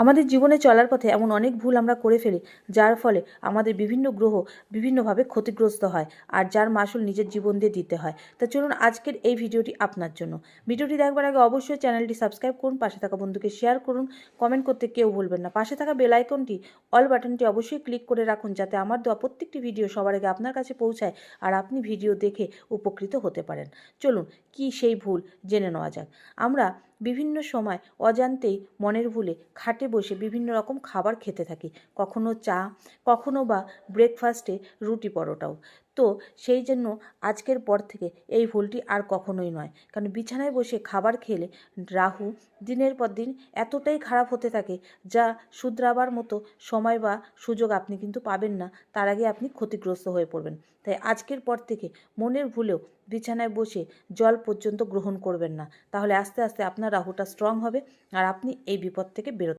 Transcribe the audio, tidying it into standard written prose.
আমাদের জীবনে চলার পথে এমন অনেক ভুল আমরা করে ফেলি, যার ফলে আমাদের বিভিন্ন গ্রহ বিভিন্নভাবে ক্ষতিগ্রস্ত হয়, আর যার মাসুল নিজের জীবন দিয়ে দিতে হয়। তা চলুন আজকের এই ভিডিওটি আপনার জন্য। ভিডিওটি দেখবার আগে অবশ্যই চ্যানেলটি সাবস্ক্রাইব করুন, পাশে থাকা বন্ধুকে শেয়ার করুন, কমেন্ট করতে কেউ ভুলবেন না। পাশে থাকা বেল আইকনটি অল বাটনটি অবশ্যই ক্লিক করে রাখুন, যাতে আমার দেওয়া প্রত্যেকটি ভিডিও সবার আগে আপনার কাছে পৌঁছায় আর আপনি ভিডিও দেখে উপকৃত হতে পারেন। চলুন কি সেই ভুল জেনে নেওয়া যাক। আমরা বিভিন্ন সময় অজান্তেই মনের ভুলে খাটে বসে বিভিন্ন রকম খাবার খেতে থাকি, কখনো চা, কখনো বা ব্রেকফাস্টে রুটি পরোটাও। তো সেই জন্য আজকের পর থেকে এই ভুলটি আর কখনোই নয়, কারণ বিছানায় বসে খাবার খেলে রাহু দিনের পর দিন এতটাই খারাপ হতে থাকে, যা শুধরাবার মতো সময় বা সুযোগ আপনি কিন্তু পাবেন না, তার আগে আপনি ক্ষতিগ্রস্ত হয়ে পড়বেন। তাই আজকের পর থেকে মনের ভুলেও বিছানায় বসে জল পর্যন্ত গ্রহণ করবেন না, তাহলে আস্তে আস্তে আপনার রাহুটা স্ট্রং হবে আর আপনি এই বিপদ থেকে বেরোতে